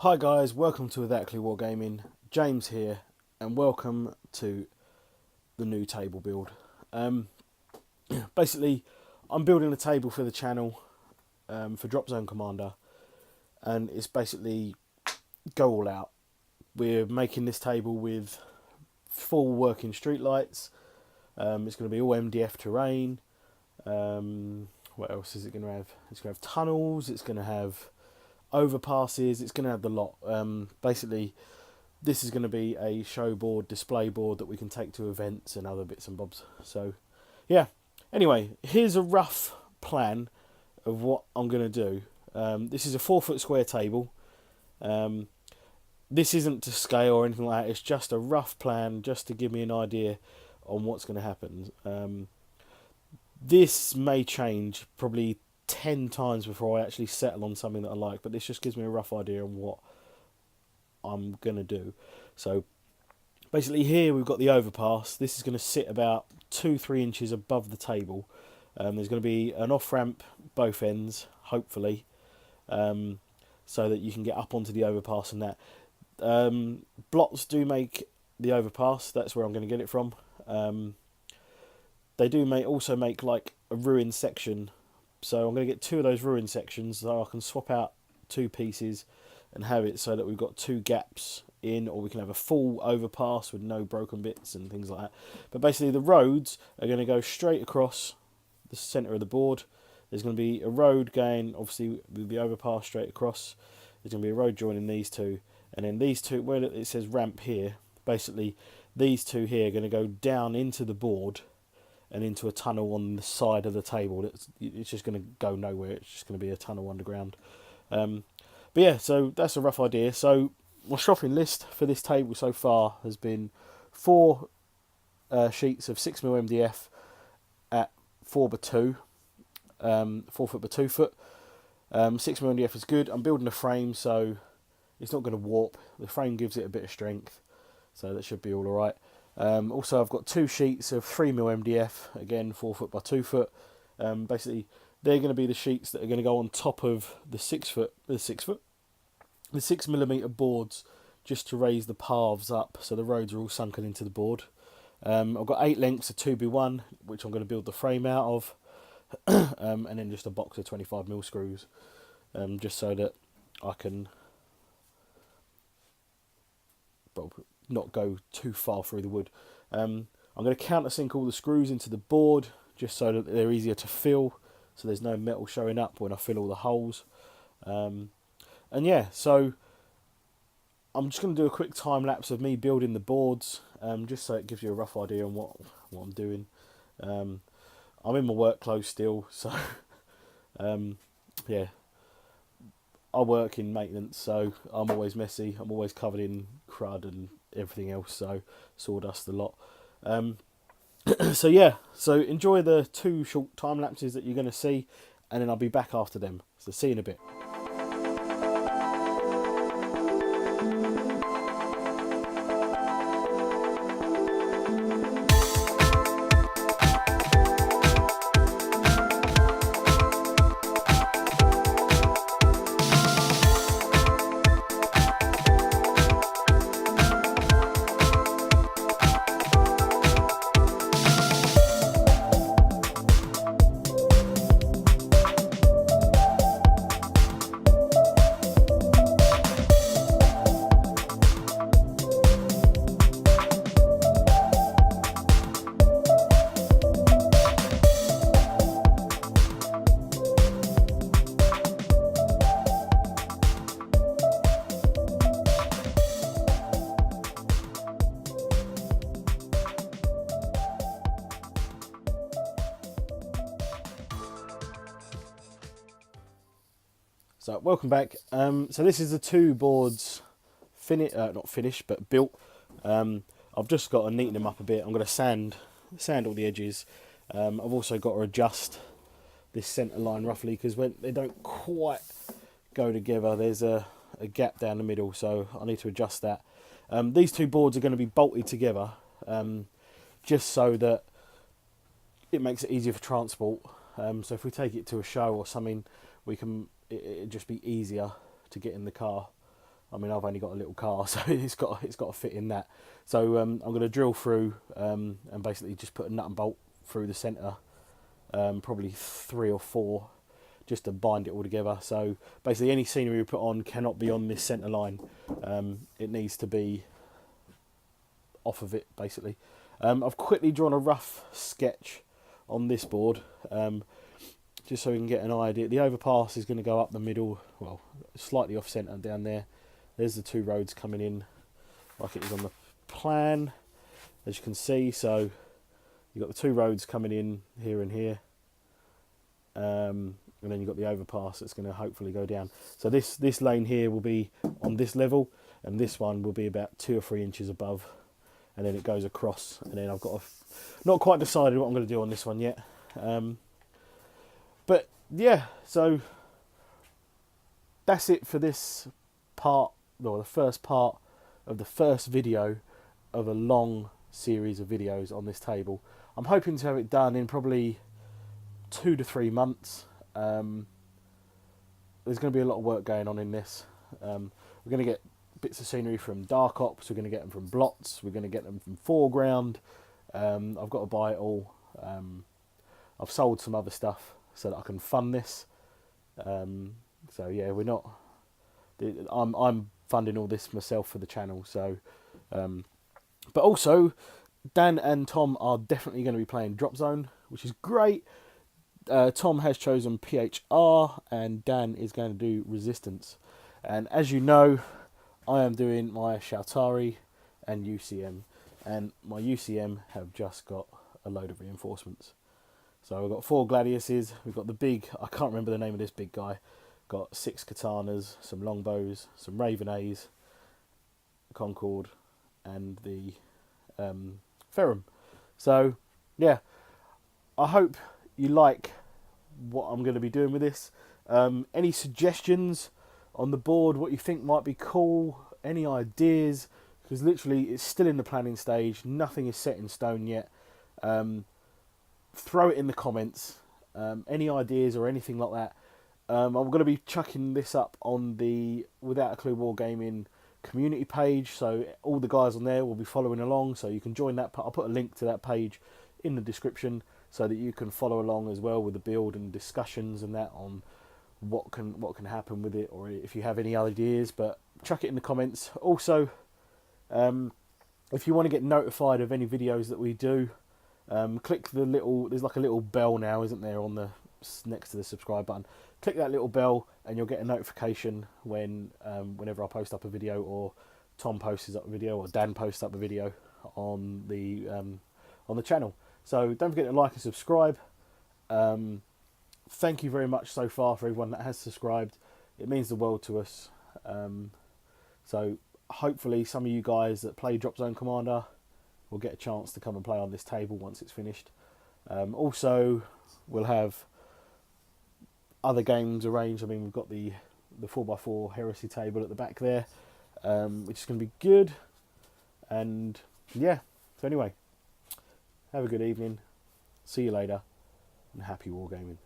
Hi guys, welcome to Exactly Wargaming. James here, and welcome to the new table build. Basically, I'm building a table for the channel for Dropzone Commander, and it's basically go all out. We're making this table with full working street lights. It's going to be all MDF terrain. What else is it going to have? It's going to have tunnels. It's going to have overpasses. It's going to have the lot. Basically, this is going to be a show board, display board that we can take to events and other bits and bobs. So, yeah. Anyway, here's a rough plan of what I'm going to do. This is a 4-foot square table. This isn't to scale or anything like that. It's just a rough plan, just to give me an idea on what's going to happen. This may change probably 10 times before I actually settle on something that I like, but this just gives me a rough idea on what I'm going to do. So basically here we've got the overpass. This is going to sit about 2-3 inches above the table. There's going to be an off-ramp both ends, hopefully, so that you can get up onto the overpass and that. Blots do make the overpass. That's where I'm going to get it from. They do also make like a ruined section, so I'm going to get 2 of those ruined sections so I can swap out 2 pieces and have it so that we've got 2 gaps in, or we can have a full overpass with no broken bits and things like that. But basically the roads are going to go straight across the centre of the board. There's going to be a road going, obviously, with the overpass straight across. There's going to be a road joining these 2, and then these 2, where it says ramp here, basically these 2 here are going to go down into the board and into a tunnel on the side of the table. It's just going to go nowhere. It's just going to be a tunnel underground. But yeah, so that's a rough idea. So my shopping list for this table so far has been 4 sheets of 6mm MDF at 4x2, 4 foot by 2 foot. 6mm MDF is good. I'm building a frame, so it's not going to warp. The frame gives it a bit of strength, so that should be all right. Also, I've got 2 sheets of 3mm MDF, again 4 foot by 2 foot. Basically, they're going to be the sheets that are going to go on top of the 6mm boards, just to raise the paths up, so the roads are all sunken into the board. I've got 8 lengths of 2x1, which I'm going to build the frame out of, and then just a box of 25mm screws, just so that I can not go too far through the wood. I'm going to countersink all the screws into the board, just so that they're easier to fill, so there's no metal showing up when I fill all the holes. And yeah, so I'm just going to do a quick time lapse of me building the boards, just so it gives you a rough idea on what I'm doing. I'm in my work clothes still, so yeah, I work in maintenance, so I'm always messy. I'm always covered in crud and everything else, so sawdust a lot. So yeah, so enjoy the 2 short time lapses that you're going to see, and then I'll be back after them. So see you in a bit. So welcome back. So this is the 2 boards not finished but built. I've just got to neaten them up a bit. I'm going to sand all the edges. I've also got to adjust this centre line roughly, because when they don't quite go together, there's a gap down the middle, so I need to adjust that. These 2 boards are going to be bolted together, just so that it makes it easier for transport. So if we take it to a show or something, it'd just be easier to get in the car. I mean, I've only got a little car, so it's got to fit in that. So I'm going to drill through and basically just put a nut and bolt through the centre, probably 3 or 4, just to bind it all together. So basically any scenery we put on cannot be on this centre line. It needs to be off of it, basically. I've quickly drawn a rough sketch on this board, just so we can get an idea. The overpass is going to go up the middle, well, slightly off centre down there. There's the 2 roads coming in like it is on the plan, as you can see. So you've got the 2 roads coming in here and here, and then you've got the overpass that's going to hopefully go down. So this lane here will be on this level, and this one will be about 2 or 3 inches above, and then it goes across. And then I've got not quite decided what I'm going to do on this one yet, but yeah, so that's it for this part, or the first part of the first video of a long series of videos on this table. I'm hoping to have it done in probably 2 to 3 months. There's going to be a lot of work going on in this. We're going to get bits of scenery from Dark Ops, we're going to get them from Blots, we're going to get them from Foreground. I've got to buy it all. I've sold some other stuff so that I can fund this. So yeah, I'm funding all this myself for the channel. So, but also Dan and Tom are definitely going to be playing Dropzone, which is great. Tom has chosen PHR and Dan is going to do Resistance. And as you know, I am doing my Shoutari and UCM, and my UCM have just got a load of reinforcements. So we've got 4 Gladiuses, we've got the big, I can't remember the name of this big guy, got 6 Katanas, some Longbows, some Raven A's, Concord, and the Ferrum. So yeah, I hope you like what I'm going to be doing with this. Any suggestions on the board, what you think might be cool, any ideas, because literally it's still in the planning stage, nothing is set in stone yet. Throw it in the comments, any ideas or anything like that. I'm going to be chucking this up on the Without a Clue Wargaming community page, so all the guys on there will be following along, so you can join that. I'll put a link to that page in the description so that you can follow along as well with the build and discussions and that on what can happen with it, or if you have any ideas. But chuck it in the comments. Also, if you want to get notified of any videos that we do, click the little, there's like a little bell now, isn't there, on the next to the subscribe button. Click that little bell and you'll get a notification when whenever I post up a video, or Tom posts up a video, or Dan posts up a video on the channel. So don't forget to like and subscribe. Thank you very much so far for everyone that has subscribed. It means the world to us. So hopefully some of you guys that play Dropzone Commander will get a chance to come and play on this table once it's finished. Also, we'll have other games arranged. I mean, we've got the 4x4 Heresy table at the back there, which is going to be good. And yeah, so anyway, have a good evening. See you later, and happy wargaming.